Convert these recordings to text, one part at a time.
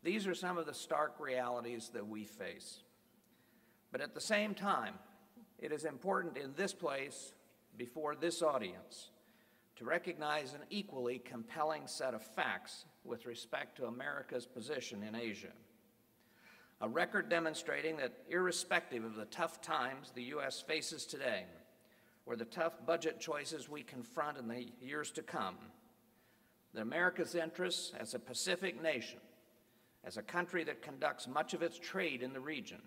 These are some of the stark realities that we face. But at the same time, it is important in this place, before this audience, to recognize an equally compelling set of facts with respect to America's position in Asia. A record demonstrating that irrespective of the tough times the U.S. faces today, or the tough budget choices we confront in the years to come, that America's interests as a Pacific nation, as a country that conducts much of its trade in the region,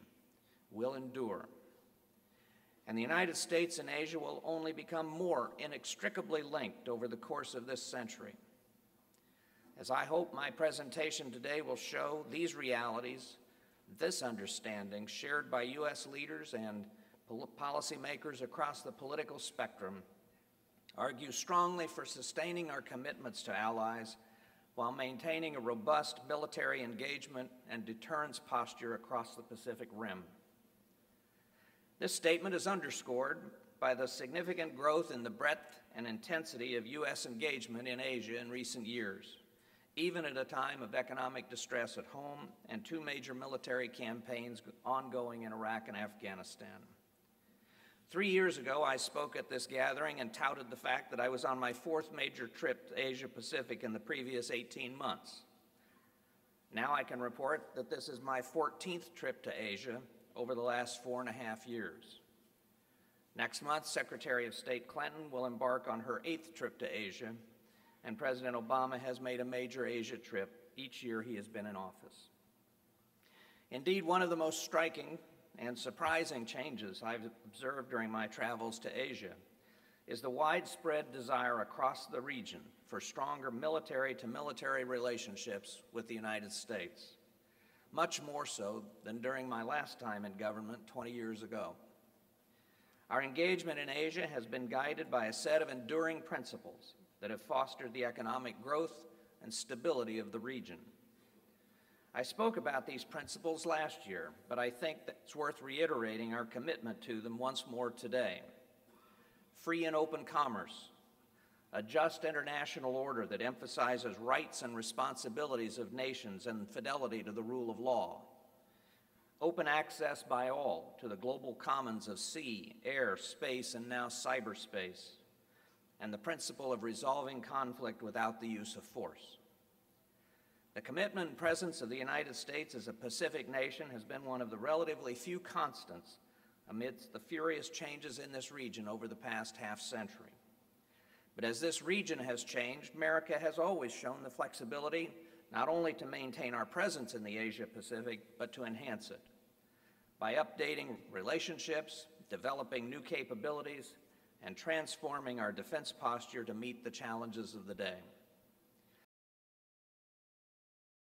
will endure. And the United States and Asia will only become more inextricably linked over the course of this century. As I hope my presentation today will show, these realities, this understanding shared by U.S. leaders and policymakers across the political spectrum argue strongly for sustaining our commitments to allies while maintaining a robust military engagement and deterrence posture across the Pacific Rim. This statement is underscored by the significant growth in the breadth and intensity of U.S. engagement in Asia in recent years, even at a time of economic distress at home and two major military campaigns ongoing in Iraq and Afghanistan. 3 years ago, I spoke at this gathering and touted the fact that I was on my fourth major trip to Asia Pacific in the previous 18 months. Now I can report that this is my 14th trip to Asia over the last 4.5 years. Next month, Secretary of State Clinton will embark on her 8th trip to Asia, and President Obama has made a major Asia trip each year he has been in office. Indeed, one of the most striking and surprising changes I've observed during my travels to Asia is the widespread desire across the region for stronger military-to-military relationships with the United States, much more so than during my last time in government 20 years ago. Our engagement in Asia has been guided by a set of enduring principles that have fostered the economic growth and stability of the region. I spoke about these principles last year, but I think that it's worth reiterating our commitment to them once more today. Free and open commerce, a just international order that emphasizes rights and responsibilities of nations and fidelity to the rule of law, open access by all to the global commons of sea, air, space, and now cyberspace, and the principle of resolving conflict without the use of force. The commitment and presence of the United States as a Pacific nation has been one of the relatively few constants amidst the furious changes in this region over the past half-century. But as this region has changed, America has always shown the flexibility not only to maintain our presence in the Asia-Pacific, but to enhance it by updating relationships, developing new capabilities, and transforming our defense posture to meet the challenges of the day.